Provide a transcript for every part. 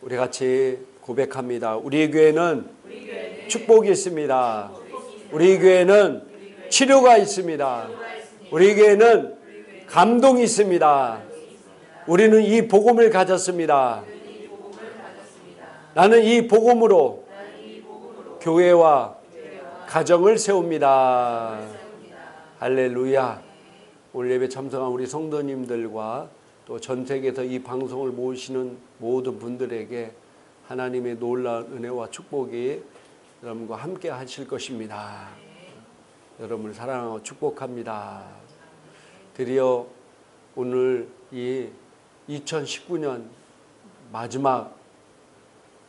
우리 같이 고백합니다. 우리 교회는 축복이 있습니다. 우리 교회는 치료가 있습니다. 우리 교회는 감동이 있습니다. 우리는 이 복음을 가졌습니다. 나는 이 복음으로 교회와 가정을 세웁니다. 할렐루야. 오늘 예배 참석한 우리 성도님들과 또 전 세계에서 이 방송을 모시는 모든 분들에게 하나님의 놀라운 은혜와 축복이 여러분과 함께 하실 것입니다. 여러분을 사랑하고 축복합니다. 드디어 오늘 이 2019년 마지막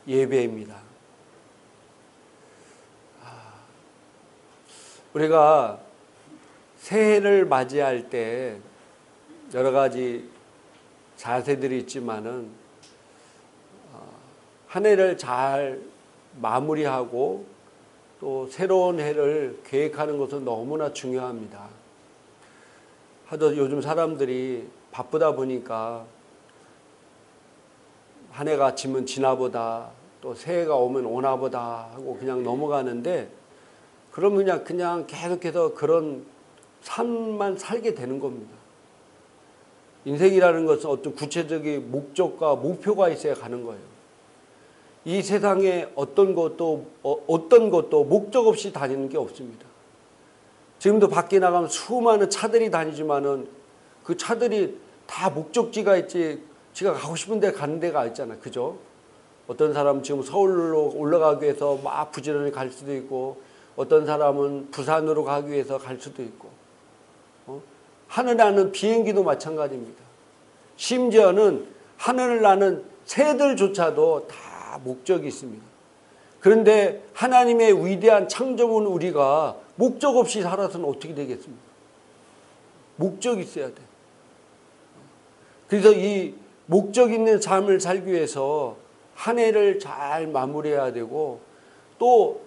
예배입니다. 우리가 새해를 맞이할 때 여러 가지 자세들이 있지만은 한 해를 잘 마무리하고 또 새로운 해를 계획하는 것은 너무나 중요합니다. 하도 요즘 사람들이 바쁘다 보니까 한 해가 지면 지나보다 또 새해가 오면 오나보다 하고 그냥 넘어가는데 그러면 그냥 계속해서 그런 삶만 살게 되는 겁니다. 인생이라는 것은 어떤 구체적인 목적과 목표가 있어야 가는 거예요. 이 세상에 어떤 것도 목적 없이 다니는 게 없습니다. 지금도 밖에 나가면 수많은 차들이 다니지만은 그 차들이 다 목적지가 있지, 지가 가고 싶은 데 가는 데가 있잖아요. 그죠? 어떤 사람은 지금 서울로 올라가기 위해서 막 부지런히 갈 수도 있고, 어떤 사람은 부산으로 가기 위해서 갈 수도 있고, 하늘 나는 비행기도 마찬가지입니다. 심지어는 하늘을 나는 새들조차도 다 목적이 있습니다. 그런데 하나님의 위대한 창조물 우리가 목적 없이 살아서는 어떻게 되겠습니까? 목적이 있어야 돼. 그래서 이 목적 있는 삶을 살기 위해서 한 해를 잘 마무리해야 되고, 또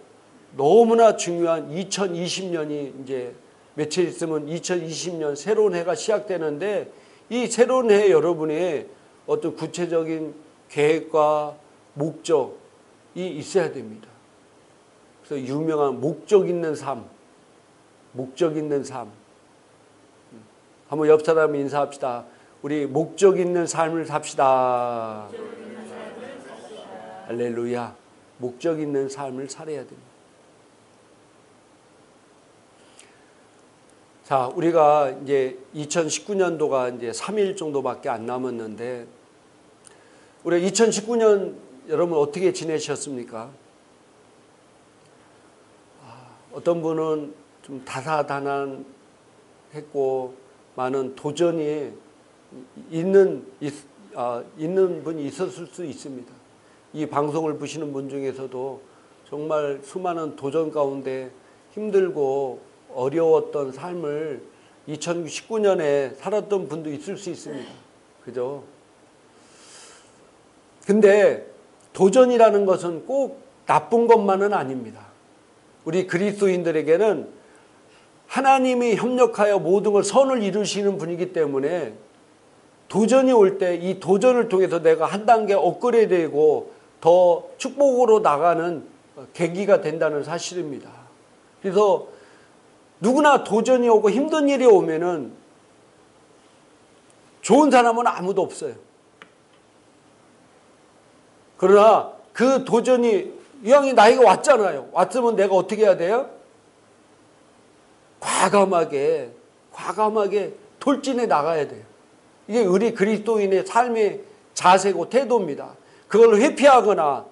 너무나 중요한 2020년이 이제 며칠 있으면 2020년 새로운 해가 시작되는데, 이 새로운 해 여러분의 어떤 구체적인 계획과 목적이 있어야 됩니다. 그래서 유명한 목적 있는 삶, 목적 있는 삶. 한번 옆 사람 인사합시다. 우리 목적 있는 삶을 삽시다. 할렐루야. 목적 있는 삶을 살아야 됩니다. 자, 우리가 이제 2019년도가 이제 3일 정도밖에 안 남았는데, 우리 2019년 여러분 어떻게 지내셨습니까? 어떤 분은 좀 다사다난했고 많은 도전이 있는 분이 있었을 수 있습니다. 이 방송을 보시는 분 중에서도 정말 수많은 도전 가운데 힘들고 어려웠던 삶을 2019년에 살았던 분도 있을 수 있습니다. 그죠? 근데 도전이라는 것은 꼭 나쁜 것만은 아닙니다. 우리 그리스도인들에게는 하나님이 협력하여 모든 걸 선을 이루시는 분이기 때문에 도전이 올 때 이 도전을 통해서 내가 한 단계 업그레이드되고 더 축복으로 나가는 계기가 된다는 사실입니다. 그래서 누구나 도전이 오고 힘든 일이 오면은 좋은 사람은 아무도 없어요. 그러나 그 도전이 이왕이 나에게 왔잖아요. 왔으면 내가 어떻게 해야 돼요? 과감하게 돌진해 나가야 돼요. 이게 우리 그리스도인의 삶의 자세고 태도입니다. 그걸 회피하거나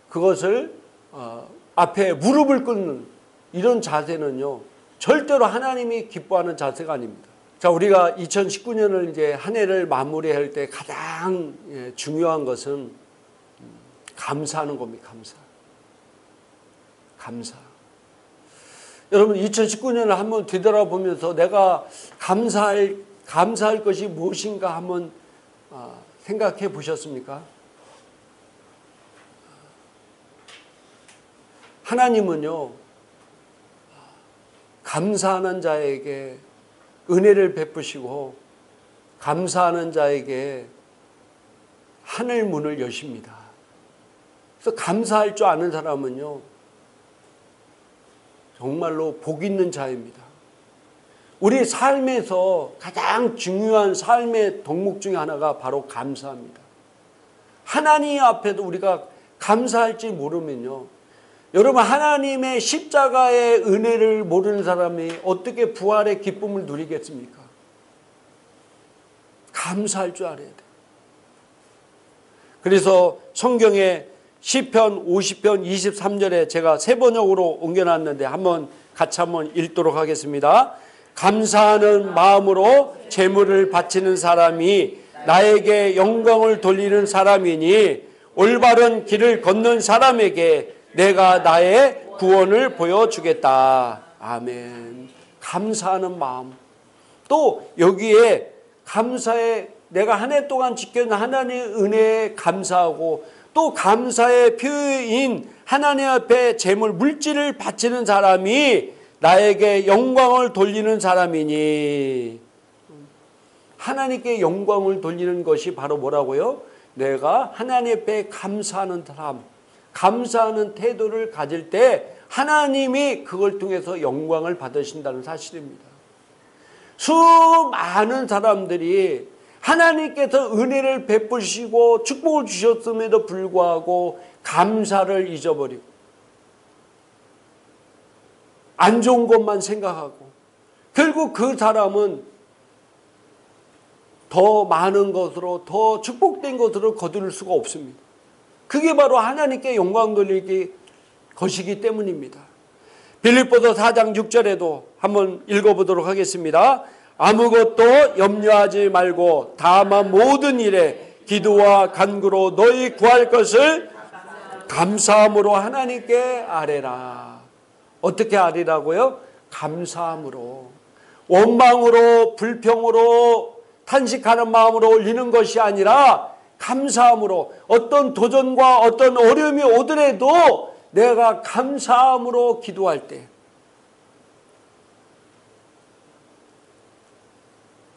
그것을 앞에 무릎을 꿇는 이런 자세는요, 절대로 하나님이 기뻐하는 자세가 아닙니다. 자, 우리가 2019년을 이제 한 해를 마무리할 때 가장 중요한 것은 감사하는 겁니다. 감사. 여러분 2019년을 한번 뒤돌아보면서 내가 감사할 것이 무엇인가 한번 생각해 보셨습니까? 하나님은요, 감사하는 자에게 은혜를 베푸시고 감사하는 자에게 하늘 문을 여십니다. 그래서 감사할 줄 아는 사람은요, 정말로 복 있는 자입니다. 우리 삶에서 가장 중요한 삶의 덕목 중에 하나가 바로 감사합니다. 하나님 앞에도 우리가 감사할지 모르면요, 여러분, 하나님의 십자가의 은혜를 모르는 사람이 어떻게 부활의 기쁨을 누리겠습니까? 감사할 줄 알아야 돼요. 그래서 성경에 시편 50편 23절에 제가 세 번역으로 옮겨놨는데 같이 한번 읽도록 하겠습니다. 감사하는 마음으로 제물을 바치는 사람이 나에게 영광을 돌리는 사람이니 올바른 길을 걷는 사람에게 내가 나의 구원을 보여주겠다. 아멘. 감사하는 마음. 또 여기에 감사에 내가 한 해 동안 지켜준 하나님의 은혜에 감사하고 또 감사의 표인 하나님 앞에 제물 물질을 바치는 사람이 나에게 영광을 돌리는 사람이니, 하나님께 영광을 돌리는 것이 바로 뭐라고요? 내가 하나님 앞에 감사하는 사람, 감사하는 태도를 가질 때 하나님이 그걸 통해서 영광을 받으신다는 사실입니다. 수많은 사람들이 하나님께서 은혜를 베푸시고 축복을 주셨음에도 불구하고 감사를 잊어버리고 안 좋은 것만 생각하고 결국 그 사람은 더 많은 것으로 더 축복된 것으로 거둘 수가 없습니다. 그게 바로 하나님께 영광 돌리기 것이기 때문입니다. 빌립보서 4장 6절에도 한번 읽어보도록 하겠습니다. 아무것도 염려하지 말고 다만 모든 일에 기도와 간구로 너희 구할 것을 감사함으로 하나님께 아뢰라. 어떻게 아뢰라고요? 감사함으로, 원망으로 불평으로 탄식하는 마음으로 올리는 것이 아니라 감사함으로, 어떤 도전과 어떤 어려움이 오더라도 내가 감사함으로 기도할 때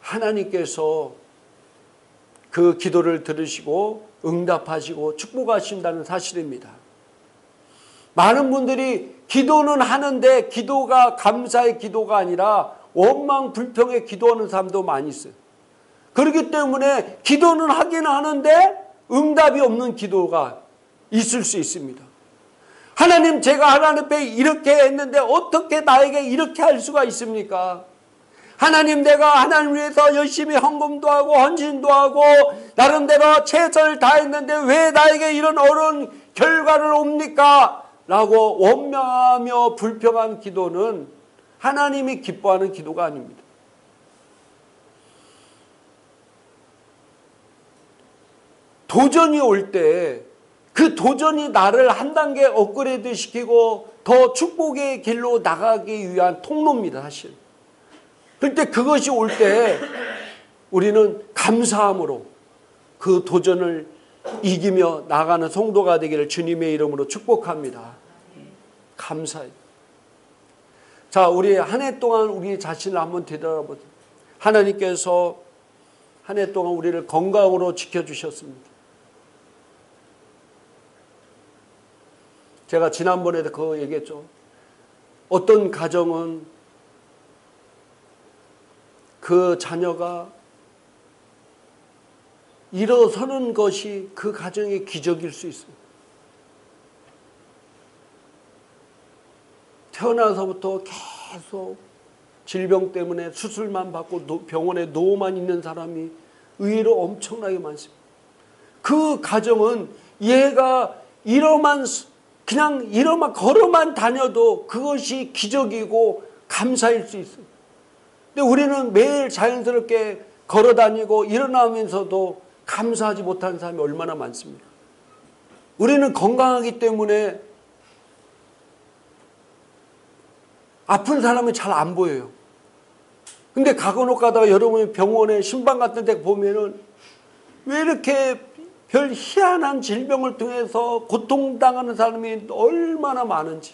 하나님께서 그 기도를 들으시고 응답하시고 축복하신다는 사실입니다. 많은 분들이 기도는 하는데 기도가 감사의 기도가 아니라 원망 불평의 기도하는 사람도 많이 있어요. 그렇기 때문에 기도는 하긴 하는데 응답이 없는 기도가 있을 수 있습니다. 하나님, 제가 하나님 앞에 이렇게 했는데 어떻게 나에게 이렇게 할 수가 있습니까? 하나님, 내가 하나님 위해서 열심히 헌금도 하고 헌신도 하고 나름대로 최선을 다했는데 왜 나에게 이런 어려운 결과를 옵니까? 라고 원망하며 불평한 기도는 하나님이 기뻐하는 기도가 아닙니다. 도전이 올 때 그 도전이 나를 한 단계 업그레이드 시키고 더 축복의 길로 나가기 위한 통로입니다, 사실. 그때 그것이 올 때 우리는 감사함으로 그 도전을 이기며 나가는 성도가 되기를 주님의 이름으로 축복합니다. 감사해요. 자, 우리 한 해 동안 우리 자신을 한번 되돌아보세요. 하나님께서 한 해 동안 우리를 건강으로 지켜주셨습니다. 제가 지난번에도 그거 얘기했죠. 어떤 가정은 그 자녀가 일어서는 것이 그 가정의 기적일 수 있어요. 태어나서부터 계속 질병 때문에 수술만 받고 병원에 누워만 있는 사람이 의외로 엄청나게 많습니다. 그 가정은 얘가 그냥 걸어만 다녀도 그것이 기적이고 감사일 수 있어요. 근데 우리는 매일 자연스럽게 걸어 다니고 일어나면서도 감사하지 못하는 사람이 얼마나 많습니까? 우리는 건강하기 때문에 아픈 사람은 잘 안 보여요. 근데 간혹 가다가 여러분이 병원에 신방 같은 데 보면은 왜 이렇게 별 희한한 질병을 통해서 고통당하는 사람이 얼마나 많은지.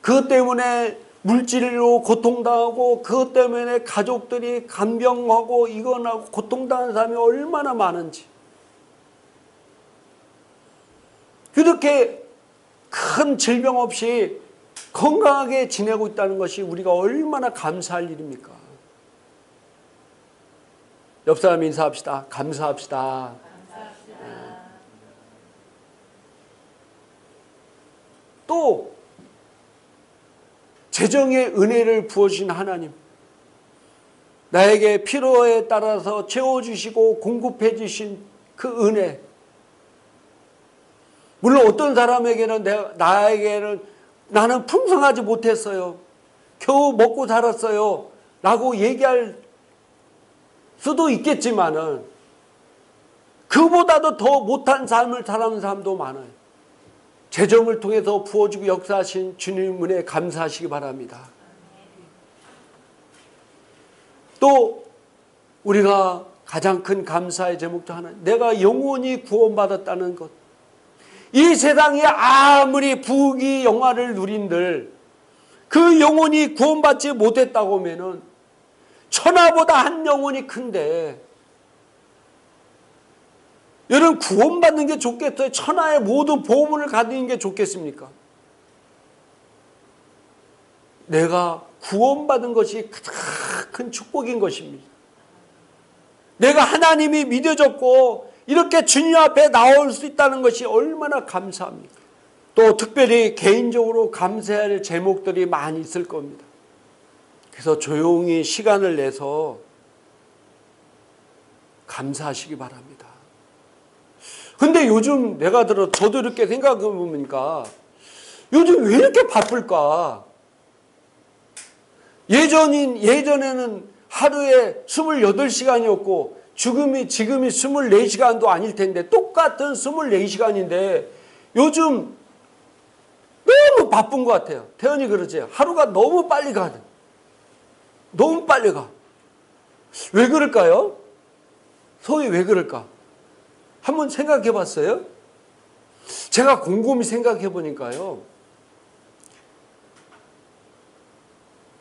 그것 때문에 물질로 고통당하고 그것 때문에 가족들이 간병하고 이거나고 고통당하는 사람이 얼마나 많은지. 그렇게 큰 질병 없이 건강하게 지내고 있다는 것이 우리가 얼마나 감사할 일입니까? 옆 사람 인사합시다. 감사합시다. 또 재정의 은혜를 부어주신 하나님, 나에게 필요에 따라서 채워주시고 공급해 주신 그 은혜, 물론 어떤 사람에게는 나는 풍성하지 못했어요, 겨우 먹고 살았어요 라고 얘기할 수도 있겠지만은 그보다도 더 못한 삶을 살아가는 사람도 많아요. 재정을 통해서 부어주고 역사하신 주님 은혜에 감사하시기 바랍니다. 또 우리가 가장 큰 감사의 제목도 하나, 내가 영원히 구원받았다는 것. 이 세상에 아무리 부귀 영화를 누린들 그 영혼이 구원받지 못했다고 하면은 천하보다 한 영혼이 큰데, 여러분 구원받는 게 좋겠어요? 천하의 모든 보물을 가지는 게 좋겠습니까? 내가 구원받은 것이 가장 큰 축복인 것입니다. 내가 하나님이 믿어졌고 이렇게 주님 앞에 나올 수 있다는 것이 얼마나 감사합니까? 또 특별히 개인적으로 감사할 제목들이 많이 있을 겁니다. 그래서 조용히 시간을 내서 감사하시기 바랍니다. 근데 요즘 저도 이렇게 생각해 보니까 요즘 왜 이렇게 바쁠까? 예전에는 하루에 28시간이었고 지금이 24시간도 아닐 텐데, 똑같은 24시간인데 요즘 너무 바쁜 것 같아요. 태연이 그러지? 하루가 너무 빨리 가. 너무 빨리 가. 왜 그럴까요? 소위 왜 그럴까? 한번 생각해 봤어요? 제가 곰곰이 생각해 보니까요,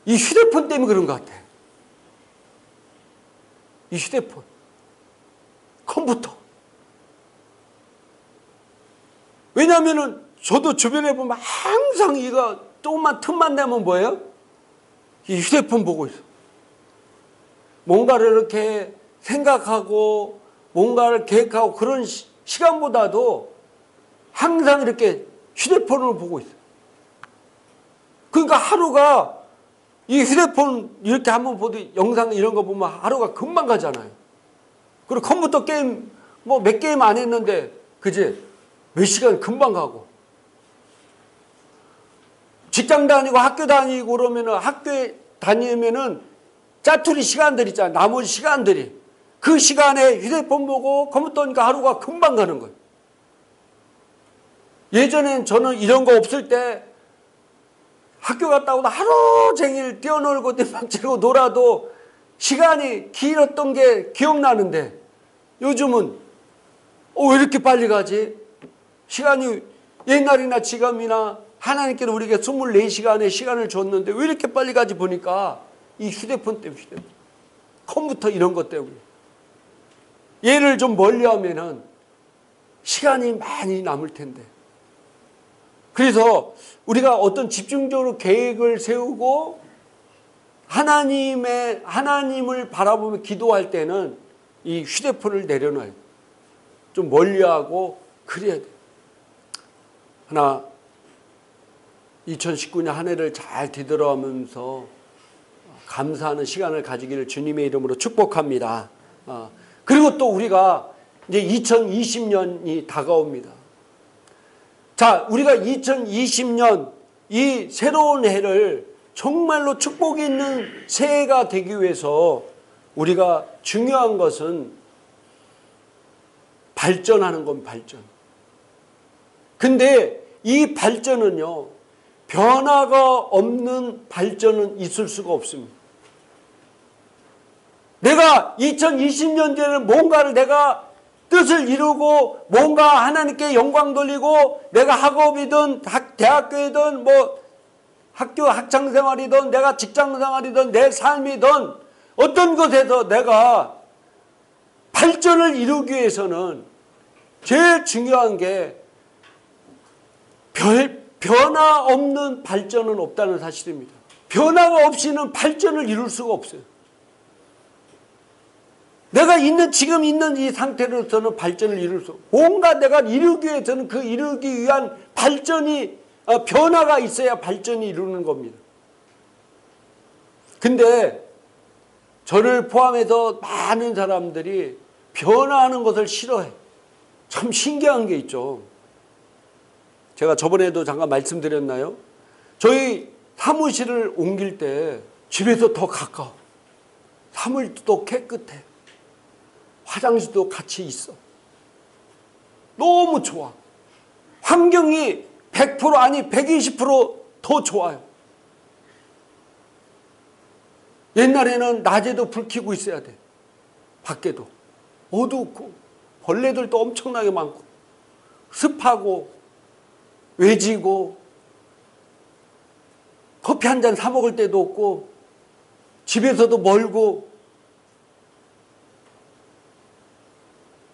이 휴대폰 때문에 그런 것 같아. 이 휴대폰, 컴퓨터. 왜냐하면은 저도 주변에 보면 항상 이거 조금만 틈만 내면 뭐예요? 이 휴대폰 보고 있어. 뭔가를 이렇게 생각하고 뭔가를 계획하고 그런 시간보다도 항상 이렇게 휴대폰을 보고 있어요. 그러니까 하루가, 이 휴대폰 이렇게 한번 보도 영상 이런 거 보면 하루가 금방 가잖아요. 그리고 컴퓨터 게임 뭐 몇 게임 안 했는데 그지? 몇 시간 금방 가고. 직장 다니고 학교 다니고 그러면은, 학교에 다니면은 짜투리 시간들 있잖아요. 나머지 시간들이. 그 시간에 휴대폰 보고 컴퓨터 하니까 하루가 금방 가는 거예요. 예전엔 저는 이런 거 없을 때 학교 갔다 오다 하루 종일 뛰어놀고 뒷박치고 놀아도 시간이 길었던 게 기억나는데, 요즘은 왜 이렇게 빨리 가지? 시간이 옛날이나 지금이나 하나님께는 우리에게 24시간의 시간을 줬는데 왜 이렇게 빨리 가지 보니까 이 휴대폰 때문에, 컴퓨터 이런 것 때문에. 얘를 좀 멀리하면은 시간이 많이 남을 텐데. 그래서 우리가 어떤 집중적으로 계획을 세우고 하나님을 바라보며 기도할 때는 이 휴대폰을 내려놔요. 좀 멀리하고 그래야 돼. 2019년 한 해를 잘 뒤돌아오면서 감사하는 시간을 가지기를 주님의 이름으로 축복합니다. 그리고 또 우리가 이제 2020년이 다가옵니다. 자, 우리가 2020년 이 새로운 해를 정말로 축복이 있는 새해가 되기 위해서 우리가 중요한 것은 발전하는 건 발전. 근데 이 발전은요, 변화가 없는 발전은 있을 수가 없습니다. 내가 2020년도에는 뭔가를 내가 뜻을 이루고 뭔가 하나님께 영광 돌리고, 내가 학업이든 대학교이든 뭐 학교 학창생활이든 내가 직장생활이든 내 삶이든 어떤 것에서 내가 발전을 이루기 위해서는 제일 중요한 게 변화 없는 발전은 없다는 사실입니다. 변화가 없이는 발전을 이룰 수가 없어요. 내가 지금 있는 이 상태로서는 발전을 이룰 수 없어요. 뭔가 내가 이루기 위해서는 그 이루기 위한 변화가 있어야 발전이 이루는 겁니다. 근데 저를 포함해서 많은 사람들이 변화하는 것을 싫어해. 참 신기한 게 있죠. 제가 저번에도 잠깐 말씀드렸나요? 저희 사무실을 옮길 때 집에서 더 가까워. 사무실도 깨끗해. 화장실도 같이 있어. 너무 좋아. 환경이 100% 아니 120% 좋아요. 옛날에는 낮에도 불 켜고 있어야 돼. 밖에도. 어둡고 벌레들도 엄청나게 많고 습하고 외지고 커피 한 잔 사 먹을 때도 없고 집에서도 멀고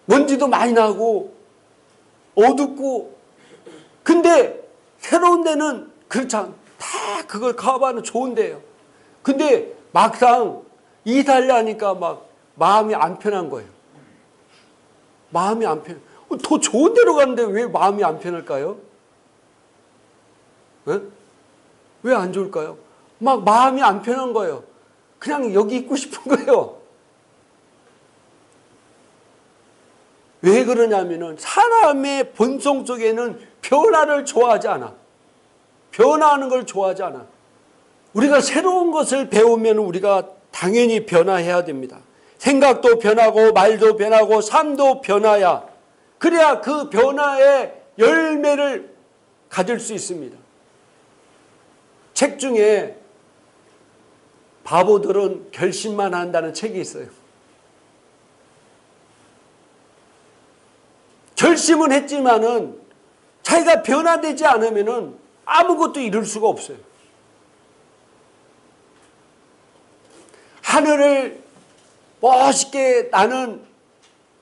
먼지도 많이 나고 어둡고. 근데 새로운 데는 그렇지 않아. 다 그걸 커버하는 좋은 데예요. 근데 막상 이사하려니까 막 마음이 안 편한 거예요. 마음이 안 편해. 더 좋은 데로 가는데 왜 마음이 안 편할까요? 왜 안 좋을까요? 막 마음이 안 편한 거예요. 그냥 여기 있고 싶은 거예요. 왜 그러냐면은 사람의 본성 속에는 변화를 좋아하지 않아. 변화하는 걸 좋아하지 않아. 우리가 새로운 것을 배우면 우리가 당연히 변화해야 됩니다. 생각도 변하고 말도 변하고 삶도 변화야. 그래야 그 변화의 열매를 가질 수 있습니다. 책 중에 바보들은 결심만 한다는 책이 있어요. 결심은 했지만은 자기가 변화되지 않으면은 아무것도 이룰 수가 없어요. 하늘을 멋있게 나는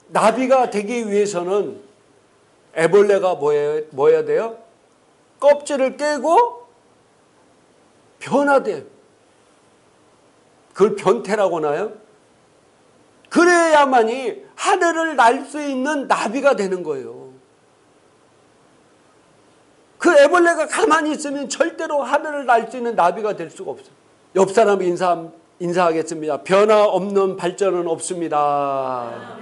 나비가 되기 위해서는 애벌레가 뭐야 돼요? 껍질을 깨고 변화돼요. 그걸 변태라고 하나요? 그래야만이 하늘을 날 수 있는 나비가 되는 거예요. 그 애벌레가 가만히 있으면 절대로 하늘을 날 수 있는 나비가 될 수가 없어요. 옆 사람 인사하겠습니다. 변화 없는 발전은 없습니다.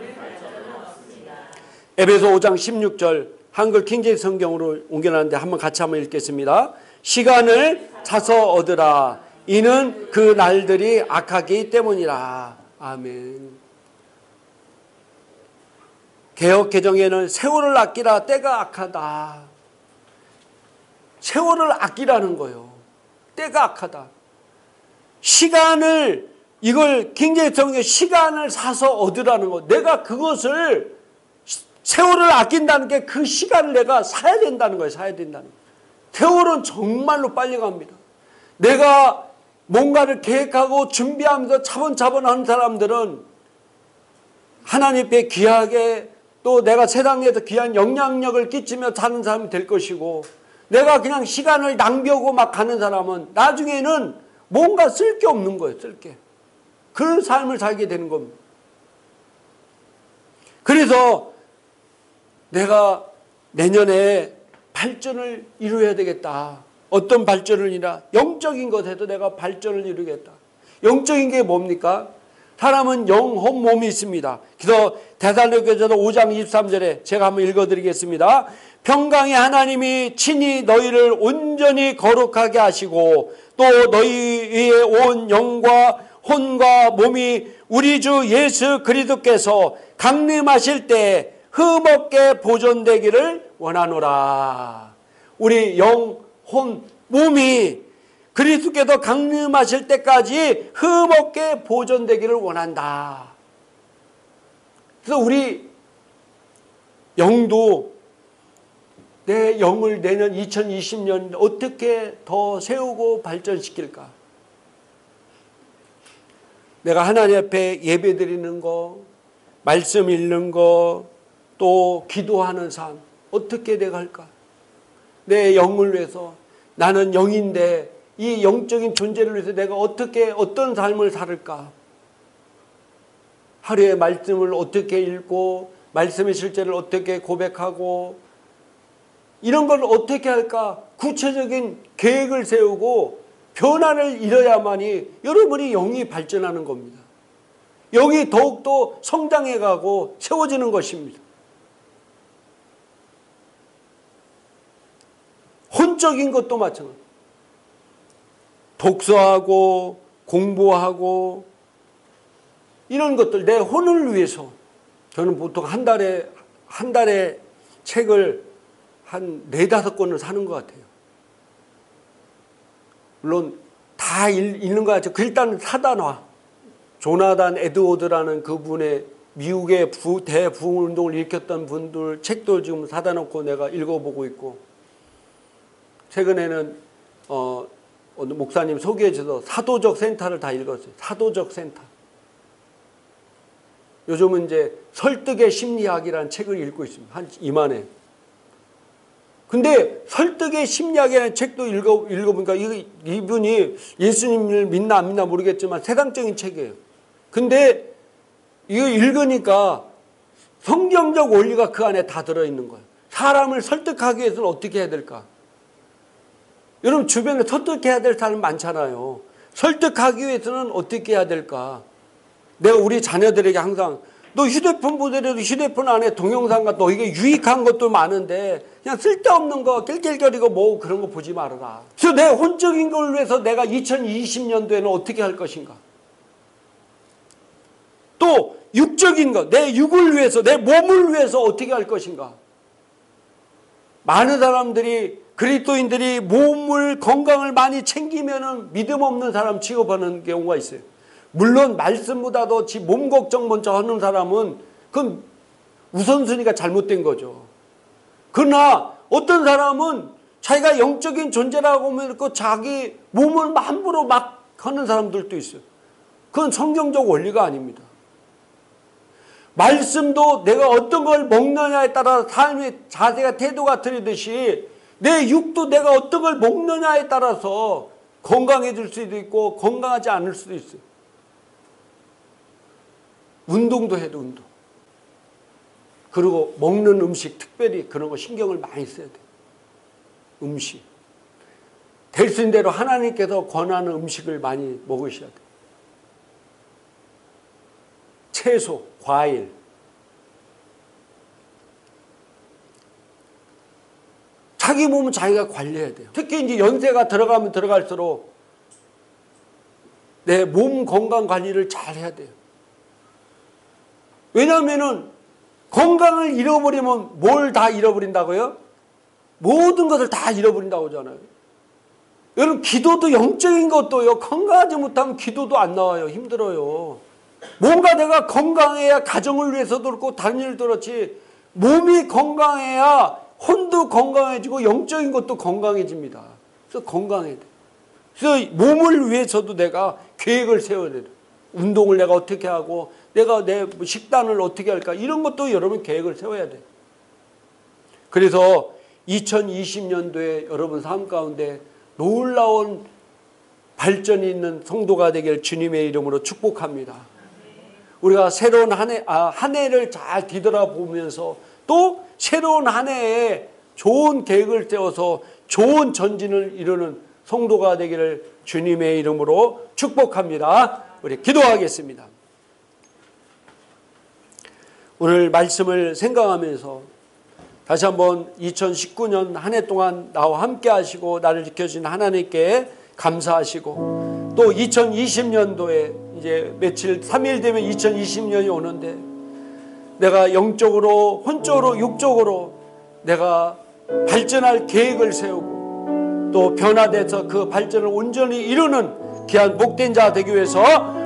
에베소 5장 16절 한글 킹제임스 성경으로 옮겨놨는데 한번 읽겠습니다. 시간을 사서 얻으라. 이는 그 날들이 악하기 때문이라. 아멘. 개역 개정에는 세월을 아끼라. 때가 악하다. 세월을 아끼라는 거예요. 때가 악하다. 시간을 이걸 킹제임스 성경에 시간을 사서 얻으라는 거. 내가 그것을 세월을 아낀다는 게 그 시간을 내가 사야 된다는 거예요. 사야 된다는 거예요. 세월은 정말로 빨리 갑니다. 내가 뭔가를 계획하고 준비하면서 차분차분 하는 사람들은 하나님 앞에 귀하게 또 내가 세상에서 귀한 영향력을 끼치며 사는 사람이 될 것이고 내가 그냥 시간을 낭비하고 막 가는 사람은 나중에는 뭔가 쓸 게 없는 거예요. 쓸 게. 그런 삶을 살게 되는 겁니다. 그래서 내가 내년에 발전을 이루어야 되겠다. 어떤 발전을 이루나? 영적인 것에도 내가 발전을 이루겠다. 영적인 게 뭡니까? 사람은 영혼 몸이 있습니다. 그래서 데살로니가전서 5장 23절에 제가 한번 읽어드리겠습니다. 평강의 하나님이 친히 너희를 온전히 거룩하게 하시고 또 너희의 온 영과 혼과 몸이 우리 주 예수 그리스도께서 강림하실 때 흠없게 보존되기를 원하노라. 우리 영, 혼, 몸이 그리스도께서 강림하실 때까지 흠없게 보존되기를 원한다. 그래서 우리 영도 내 영을 내년 2020년 어떻게 더 세우고 발전시킬까? 내가 하나님 앞에 예배 드리는 거, 말씀 읽는 거, 또 기도하는 삶 어떻게 내가 할까? 내 영을 위해서, 나는 영인데 이 영적인 존재를 위해서 내가 어떤 삶을 살을까? 하루의 말씀을 어떻게 읽고 말씀의 실제를 어떻게 고백하고 이런 걸 어떻게 할까? 구체적인 계획을 세우고 변화를 이뤄야만이 여러분이 영이 발전하는 겁니다. 영이 더욱더 성장해가고 세워지는 것입니다. 혼적인 것도 마찬가지입니다. 독서하고 공부하고 이런 것들, 내 혼을 위해서 저는 보통 한 달에 책을 한 4-5권을 사는 것 같아요. 물론 다 읽는 것 같죠. 일단 사다 놔. 조나단 에드워드라는 그분의 미국의 대부흥운동을 일으켰던 분들 책도 지금 사다 놓고 내가 읽어보고 있고, 최근에는 어느 목사님 소개해 주셔서 사도적 센터를 다 읽었어요. 사도적 센터. 요즘은 이제 설득의 심리학이라는 책을 읽고 있습니다. 한 이만해. 근데 설득의 심리학이라는 책도 읽어보니까 이분이 예수님을 믿나 안 믿나 모르겠지만 세상적인 책이에요. 근데 이거 읽으니까 성경적 원리가 그 안에 다 들어있는 거예요. 사람을 설득하기 위해서는 어떻게 해야 될까? 여러분 주변에 설득해야 될 사람 많잖아요. 설득하기 위해서는 어떻게 해야 될까? 내가 우리 자녀들에게 항상 너 휴대폰 보더라도 휴대폰 안에 동영상과 너 이게 유익한 것도 많은데 그냥 쓸데없는 거 낄낄거리고 뭐 그런 거 보지 말아라. 그래서 내 혼적인 걸 위해서 내가 2020년도에는 어떻게 할 것인가? 또 육적인 것, 내 육을 위해서, 내 몸을 위해서 어떻게 할 것인가? 많은 사람들이 그리스도인들이 몸을 건강을 많이 챙기면은 믿음 없는 사람 취급하는 경우가 있어요. 물론 말씀보다도 지 몸 걱정 먼저 하는 사람은 그건 우선순위가 잘못된 거죠. 그러나 어떤 사람은 자기가 영적인 존재라고 하면 그 자기 몸을 함부로 막 하는 사람들도 있어요. 그건 성경적 원리가 아닙니다. 말씀도 내가 어떤 걸 먹느냐에 따라 삶의 자세가 태도가 틀리듯이 내 육도 내가 어떤 걸 먹느냐에 따라서 건강해질 수도 있고 건강하지 않을 수도 있어요. 운동도 해도 운동. 그리고 먹는 음식 특별히 그런 거 신경을 많이 써야 돼요. 음식. 될 수 있는 대로 하나님께서 권하는 음식을 많이 먹으셔야 돼요. 채소, 과일. 자기 몸은 자기가 관리해야 돼요. 특히 이제 연세가 들어가면 들어갈수록 내 몸 건강 관리를 잘 해야 돼요. 왜냐하면은 건강을 잃어버리면 뭘 다 잃어버린다고요? 모든 것을 다 잃어버린다고 하잖아요. 여러분 기도도 영적인 것도요. 건강하지 못하면 기도도 안 나와요. 힘들어요. 뭔가 내가 건강해야 가정을 위해서도 그렇고 다른 일도 그렇지 몸이 건강해야 혼도 건강해지고 영적인 것도 건강해집니다. 그래서 건강해야 돼. 그래서 몸을 위해서도 내가 계획을 세워야 돼요. 운동을 내가 어떻게 하고 내가 내 식단을 어떻게 할까 이런 것도 여러분 계획을 세워야 돼요. 그래서 2020년도에 여러분 삶 가운데 놀라운 발전이 있는 성도가 되길 주님의 이름으로 축복합니다. 우리가 새로운 한 해를 잘 뒤돌아보면서 또 새로운 한 해에 좋은 계획을 세워서 좋은 전진을 이루는 성도가 되기를 주님의 이름으로 축복합니다. 우리 기도하겠습니다. 오늘 말씀을 생각하면서 다시 한번 2019년 한 해 동안 나와 함께 하시고 나를 지켜주신 하나님께 감사하시고 또 2020년도에 이제 며칠 3일 되면 2020년이 오는데 내가 영적으로 혼적으로 육적으로 내가 발전할 계획을 세우고 또 변화돼서 그 발전을 온전히 이루는 귀한 복된 자 되기 위해서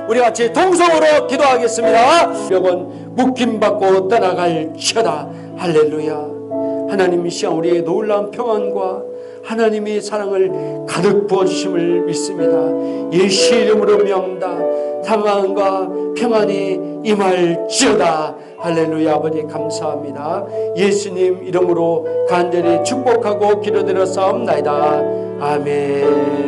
우리 같이 동성으로 기도하겠습니다. 영원 묶임받고 떠나갈지어다. 할렐루야. 하나님 이 시간 우리의 놀라운 평안과 하나님이 사랑을 가득 부어주심을 믿습니다. 예수 이름으로 명다. 평안과 평안이 임할지어다. 할렐루야. 아버지 감사합니다. 예수님 이름으로 간절히 축복하고 기도드려 싸움나이다. 아멘.